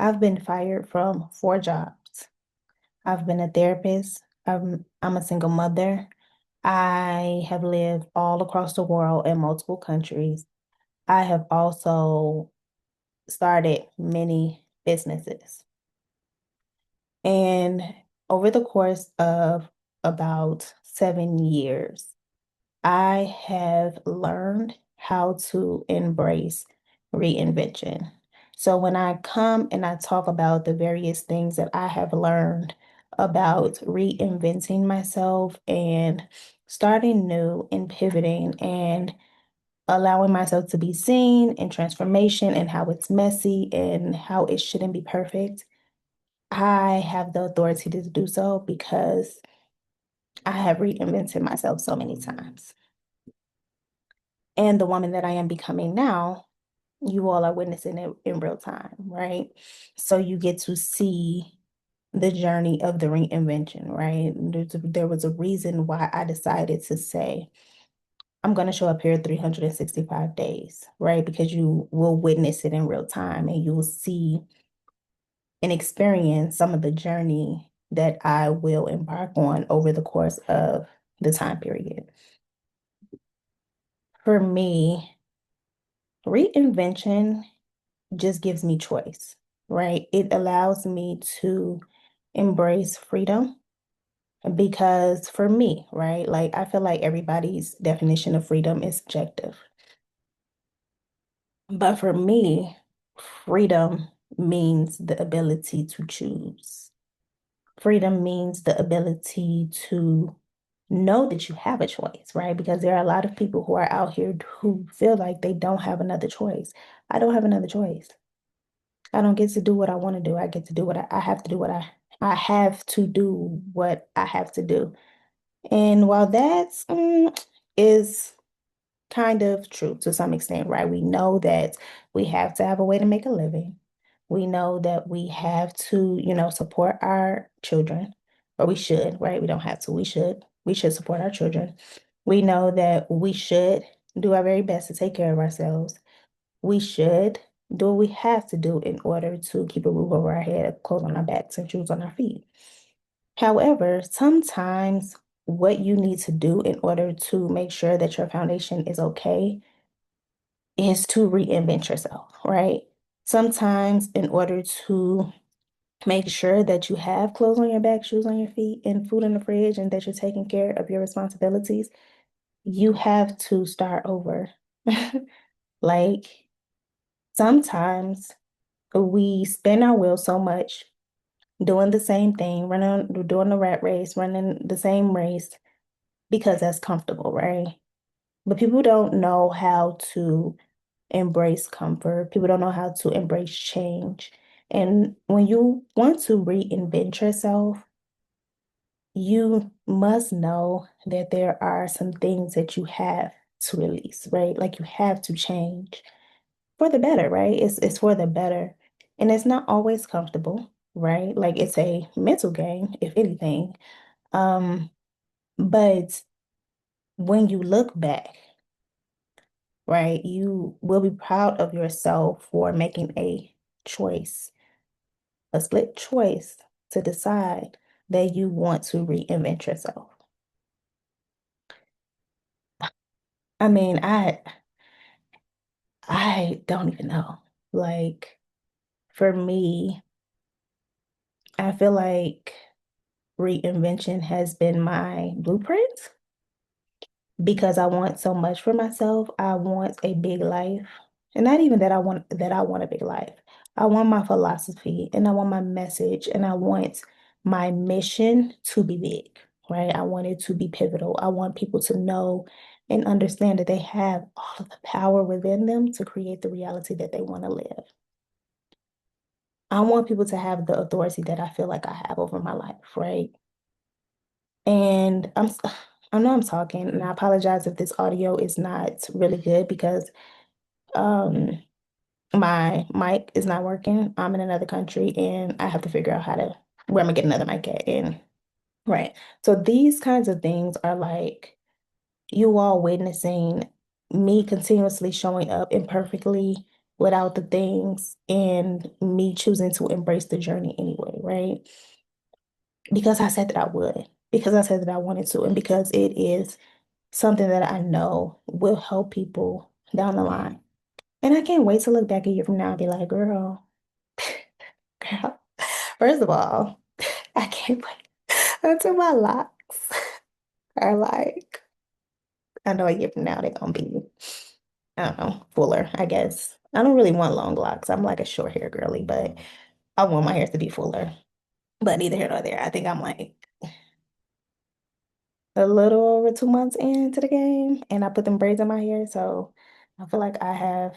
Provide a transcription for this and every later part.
I've been fired from 4 jobs. I've been a therapist. I'm a single mother. I have lived all across the world in multiple countries. I have also started many businesses. And over the course of about 7 years, I have learned how to embrace reinvention. So when I come and I talk about the various things that I have learned about reinventing myself and starting new and pivoting and allowing myself to be seen in transformation and how it's messy and how it shouldn't be perfect, I have the authority to do so because I have reinvented myself so many times. And the woman that I am becoming now, you all are witnessing it in real time, right? So you get to see the journey of the reinvention, right? There was a reason why I decided to say, I'm going to show up here 365 days, right? Because you will witness it in real time and you will see and experience some of the journey that I will embark on over the course of the time period. For me, reinvention just gives me choice, right? It allows me to embrace freedom because for me, right, like I feel like everybody's definition of freedom is subjective. But for me, freedom means the ability to choose. Freedom means the ability to know that you have a choice, right? Because there are a lot of people who are out here who feel like they don't have another choice. I don't have another choice. I don't get to do what I want to do. I get to do what I have to do I have to do what I have to do. And while that's is kind of true to some extent, right? We know that we have to have a way to make a living. We know that we have to, support our children, or we should, right? We don't have to, we should. We should support our children. We know that we should do our very best to take care of ourselves. We should do what we have to do in order to keep a roof over our head, clothes on our backs, and shoes on our feet. However, sometimes what you need to do in order to make sure that your foundation is okay is to reinvent yourself, right? Sometimes, in order to make sure that you have clothes on your back, shoes on your feet, and food in the fridge, and that you're taking care of your responsibilities, you have to start over. Like sometimes we spin our wheels so much doing the same thing, doing the rat race, running the same race because that's comfortable, right? But people don't know how to embrace comfort. People don't know how to embrace change. And when you want to reinvent yourself, you must know that there are some things that you have to release, right? Like you have to change for the better, right? It's for the better. And it's not always comfortable, right? Like it's a mental game, if anything. Um, but when you look back, right, you will be proud of yourself for making a choice, a split choice to decide that you want to reinvent yourself. I mean, I don't even know. Like for me, I feel like reinvention has been my blueprint because I want so much for myself. I want a big life. And not even that I want a big life. I want my philosophy and I want my message and I want my mission to be big, right? I want it to be pivotal. I want people to know and understand that they have all of the power within them to create the reality that they want to live. I want people to have the authority that I feel like I have over my life, right? And I know I'm talking, and I apologize if this audio is not really good because um my mic is not working. I'm in another country and I have to figure out where I'm gonna get another mic at. And right. So these kinds of things are like you all witnessing me continuously showing up imperfectly without the things and me choosing to embrace the journey anyway, right? Because I said that I would, because I said that I wanted to, and because it is something that I know will help people down the line. And I can't wait to look back a year from now and be like, girl, girl, first of all, I can't wait until my locks are like, I know a year from now they're gonna be, I don't know, fuller, I guess. I don't really want long locks. I'm like a short hair girly, but I want my hair to be fuller. But neither here nor there. I think I'm like a little over 2 months into the game and I put them braids in my hair. So I feel like I have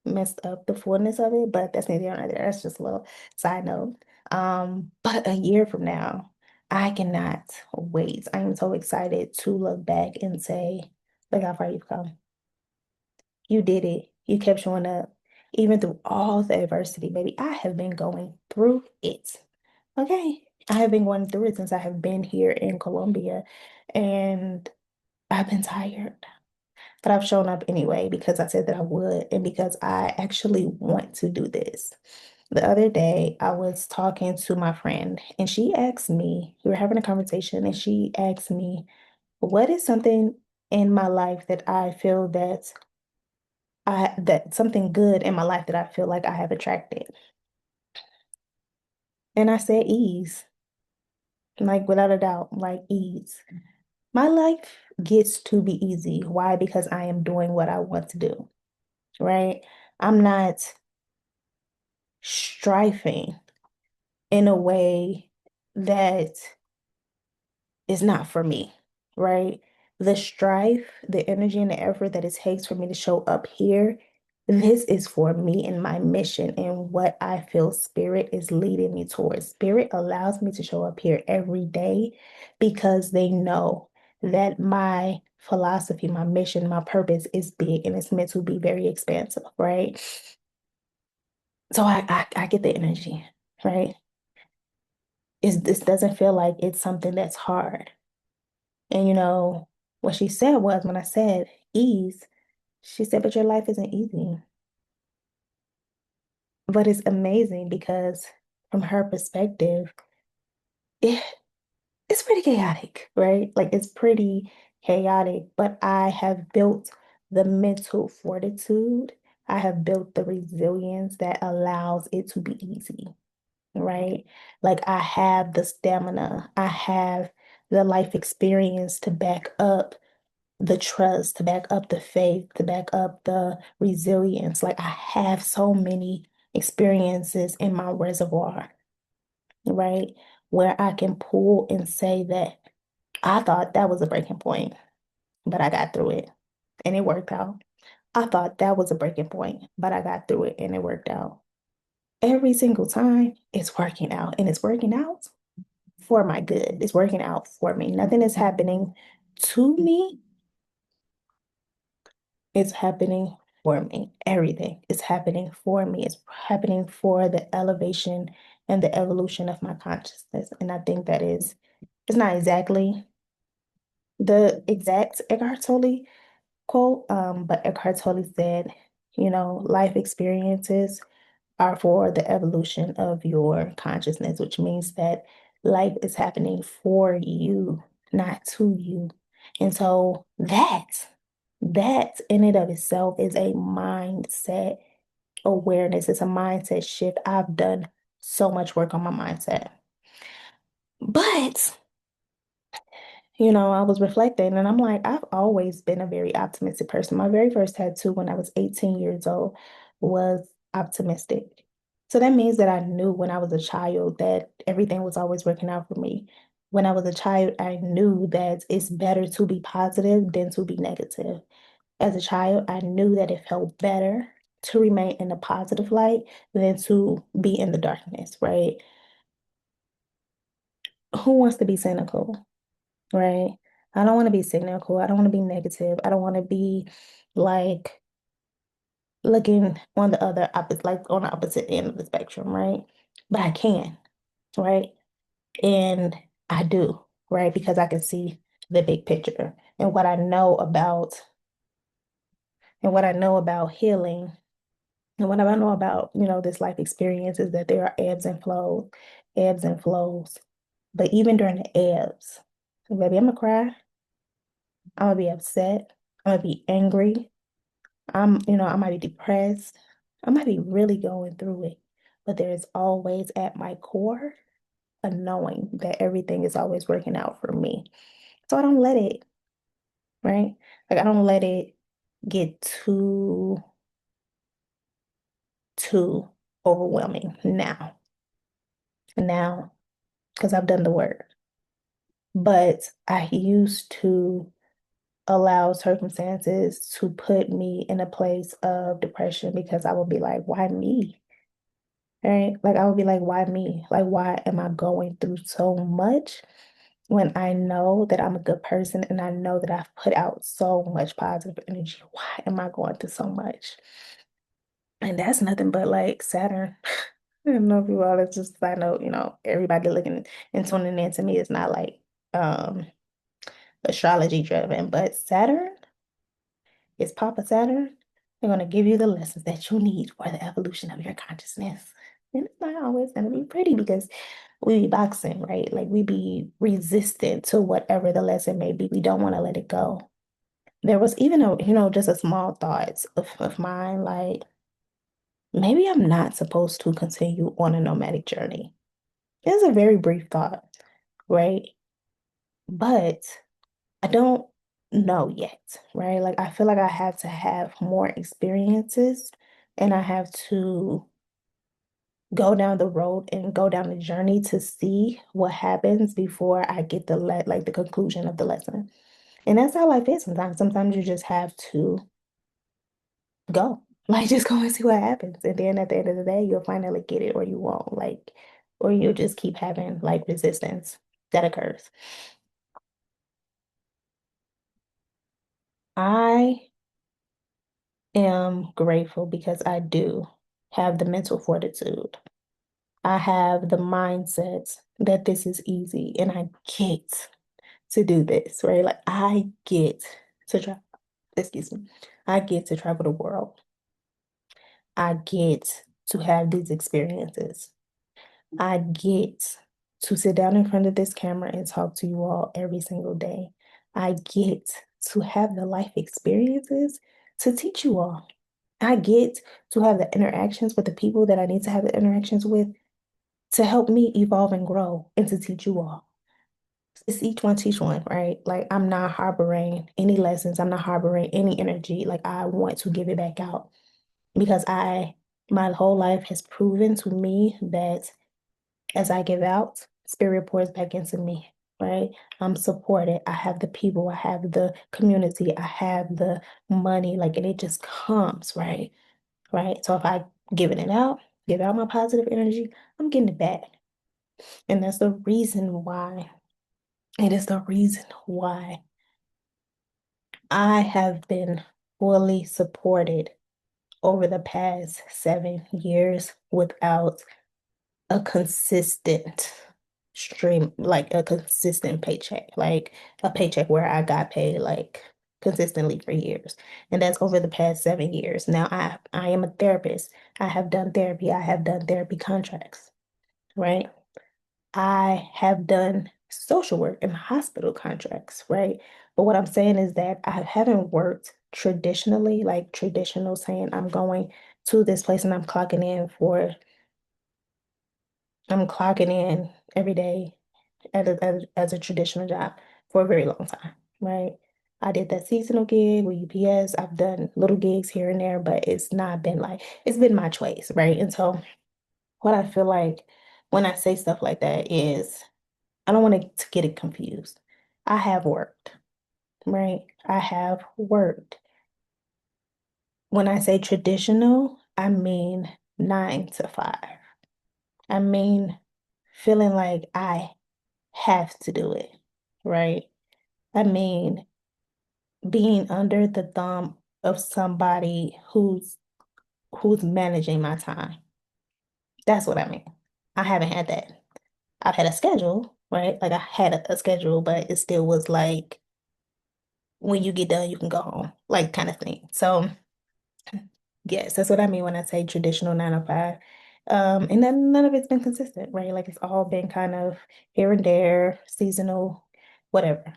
messed up the fullness of it, but that's neither here nor there. That's just a little side note. But a year from now, I cannot wait. I am so excited to look back and say, look how far you've come. You did it. You kept showing up. Even through all the adversity, baby, I have been going through it. Okay. I have been going through it since I have been here in Colombia. And I've been tired, but I've shown up anyway because I said that I would and because I actually want to do this. The other day, I was talking to my friend and she asked me, we were having a conversation, and she asked me, what is something in my life that I feel that something good in my life that I feel like I have attracted? And I said ease, like without a doubt, like ease. My life gets to be easy. Why? Because I am doing what I want to do, right? I'm not striving in a way that is not for me, right? The strife, the energy, and the effort that it takes for me to show up here, this is for me and my mission and what I feel spirit is leading me towards. Spirit allows me to show up here every day because they know that my philosophy, my mission, my purpose is big and it's meant to be very expansive, right? So I get the energy, right? This doesn't feel like it's something that's hard. And what she said was when I said ease, she said, but your life isn't easy. But it's amazing because from her perspective, it, it's pretty chaotic, right? Like it's pretty chaotic, but I have built the mental fortitude. I have built the resilience that allows it to be easy, right? Like I have the stamina, I have the life experience to back up the trust, to back up the faith, to back up the resilience. Like I have so many experiences in my reservoir, right? Where I can pull and say that I thought that was a breaking point, but I got through it and it worked out. I thought that was a breaking point, but I got through it and it worked out. Every single time it's working out and it's working out for my good. It's working out for me. Nothing is happening to me. It's happening for me. Everything is happening for me. It's happening for the elevation and the evolution of my consciousness. And I think that it's not exactly the exact Eckhart Tolle quote, but Eckhart Tolle said, life experiences are for the evolution of your consciousness, which means that life is happening for you, not to you. And so that in and of itself is a mindset awareness. It's a mindset shift. I've done so much work on my mindset. But, I was reflecting and I'm like, I've always been a very optimistic person. My very first tattoo when I was 18 years old was optimistic. So that means that I knew when I was a child that everything was always working out for me. When I was a child, I knew that it's better to be positive than to be negative. As a child, I knew that it felt better to remain in the positive light than to be in the darkness, right? Who wants to be cynical, right? I don't want to be cynical. I don't want to be negative. I don't want to be like looking on the other opposite, like on the opposite end of the spectrum, right? But I can, right? And I do, right? Because I can see the big picture and what I know about healing And what I know about, this life experience is that there are ebbs and flows. But even during the ebbs, baby, I'm gonna cry. I'm gonna be upset. I'm gonna be angry. I might be depressed. I might be really going through it. But there is always at my core a knowing that everything is always working out for me. So I don't let it, right? Like I don't let it get too overwhelming now, because I've done the work. But I used to allow circumstances to put me in a place of depression because I would be like, why me? Right? Like I would be like, why me? Like, why am I going through so much when I know that I'm a good person and I know that I've put out so much positive energy? Why am I going through so much? And that's nothing but like Saturn. I don't know if you all, it's just I know, everybody looking and tuning in to me is not like um astrology driven, but Saturn is Papa Saturn. They're gonna give you the lessons that you need for the evolution of your consciousness. And it's not always gonna be pretty because we be boxing, right? Like we be resistant to whatever the lesson may be. We don't want to let it go. There was even just a small thoughts of mine, like maybe I'm not supposed to continue on a nomadic journey. It's a very brief thought, right? But I don't know yet, right? Like I feel like I have to have more experiences and I have to go down the road and go down the journey to see what happens before I get like the conclusion of the lesson. And that's how life is sometimes. Sometimes you just have to go. Like just go and see what happens. And then at the end of the day, you'll finally get it or you won't. Like, or you'll just keep having like resistance that occurs. I am grateful because I do have the mental fortitude. I have the mindset that this is easy and I get to do this, right? Like I get to travel, excuse me, I get to travel the world. I get to have these experiences. I get to sit down in front of this camera and talk to you all every single day. I get to have the life experiences to teach you all. I get to have the interactions with the people that I need to have the interactions with to help me evolve and grow and to teach you all. It's each one teach one, right? Like I'm not harboring any lessons. I'm not harboring any energy. Like I want to give it back out because my whole life has proven to me that as I give out, spirit pours back into me, right? I'm supported. I have the people, I have the community, I have the money, like, and it just comes, right? Right. So if I giving it out, give out my positive energy, I'm getting it back. And that's the reason why, it is the reason why I have been fully supported over the past 7 years without a consistent stream, like a consistent paycheck, like a paycheck where I got paid like consistently for years. And that's over the past 7 years. Now I am a therapist. I have done therapy. I have done therapy contracts, right? I have done social work and hospital contracts, right? But what I'm saying is that I haven't worked traditionally, like traditional saying I'm going to this place and I'm clocking in every day as a traditional job for a very long time, right? I did that seasonal gig with UPS. I've done little gigs here and there, but it's not been like, it's been my choice, right? And so what I feel like when I say stuff like that is I don't want to get it confused. I have worked, right? I have worked. When I say traditional, I mean 9 to 5. I mean feeling like I have to do it, right? I mean being under the thumb of somebody who's managing my time. That's what I mean. I haven't had that. I've had a schedule, right? Like I had a schedule, but it still was like when you get done, you can go home, like kind of thing. So Yes, that's what I mean when I say traditional 9 to 5. And then none of it's been consistent, right? Like it's all been kind of here and there, seasonal, whatever.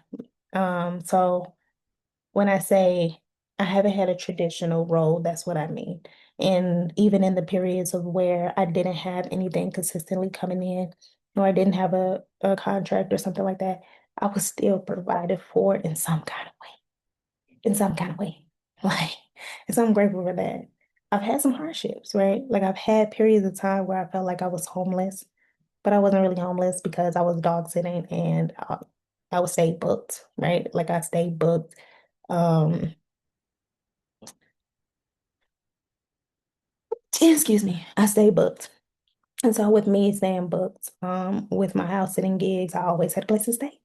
So when I say I haven't had a traditional role, that's what I mean. And even in the periods of where I didn't have anything consistently coming in, or I didn't have a contract or something like that, I was still provided for in some kind of way, in some kind of way. Like, and so I'm grateful for that. I've had some hardships, right? Like I've had periods of time where I felt like I was homeless, but I wasn't really homeless because I was dog sitting and I would stay booked, right? Like I stayed booked. Um, excuse me, I stayed booked. And so with me staying booked, with my house sitting gigs, I always had a place to stay.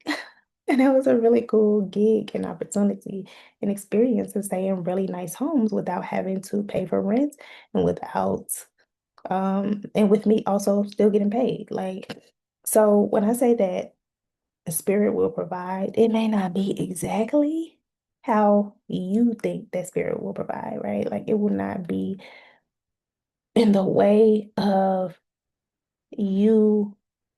And it was a really cool gig and opportunity and experience to stay in really nice homes without having to pay for rent and without and with me also still getting paid. Like, so when I say that the spirit will provide, it may not be exactly how you think that spirit will provide, right? Like it will not be in the way of you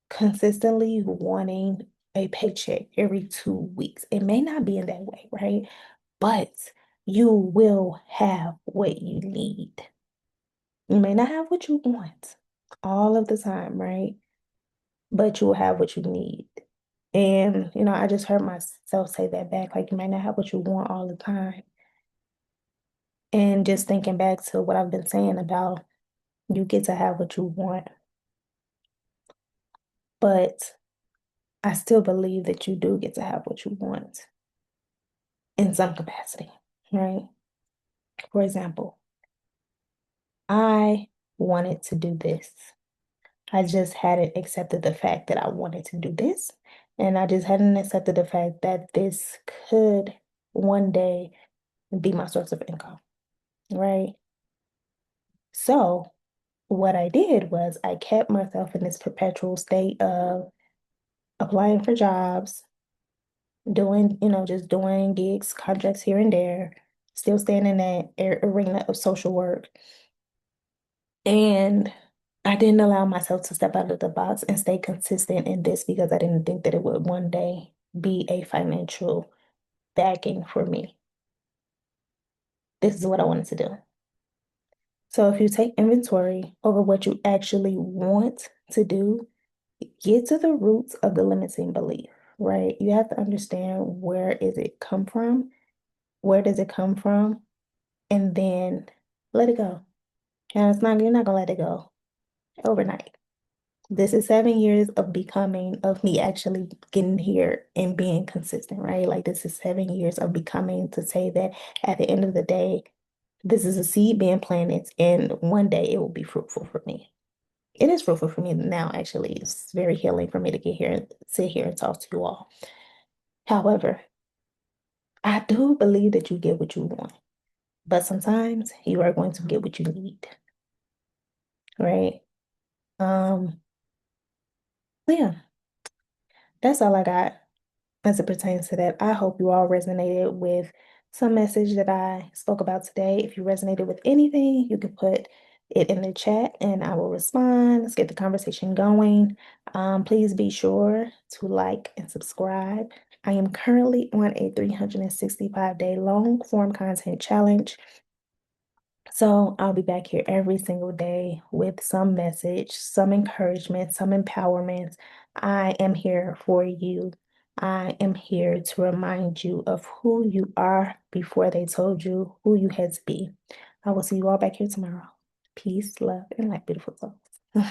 consistently wanting a paycheck every 2 weeks. It may not be in that way, right? But you will have what you need. You may not have what you want all of the time, right? But you will have what you need. And, I just heard myself say that back, like you might not have what you want all the time. And just thinking back to what I've been saying about you get to have what you want, but I still believe that you do get to have what you want in some capacity, right? For example, I wanted to do this. I just hadn't accepted the fact that I wanted to do this. And I just hadn't accepted the fact that this could one day be my source of income, right? So what I did was I kept myself in this perpetual state of applying for jobs, doing, just doing gigs, contracts here and there, still staying in that arena of social work. And I didn't allow myself to step out of the box and stay consistent in this because I didn't think that it would one day be a financial backing for me. This is what I wanted to do. So if you take inventory over what you actually want to do, get to the roots of the limiting belief, right? You have to understand where is it come from? Where does it come from? And then let it go. And you're not gonna let it go overnight. This is 7 years of becoming, of me actually getting here and being consistent, right? Like this is 7 years of becoming to say that at the end of the day, this is a seed being planted and one day it will be fruitful for me. It is fruitful for me now, actually. It's very healing for me to get here and sit here and talk to you all. However, I do believe that you get what you want, but sometimes you are going to get what you need, right? Um, yeah, that's all I got as it pertains to that. I hope you all resonated with some message that I spoke about today. If you resonated with anything, you can put it in the chat and I will respond. Let's get the conversation going. Please be sure to like and subscribe. I am currently on a 365-day long form content challenge. So I'll be back here every single day with some message, some encouragement, some empowerment. I am here for you. I am here to remind you of who you are before they told you who you had to be. I will see you all back here tomorrow. Peace, love, and light, beautiful souls.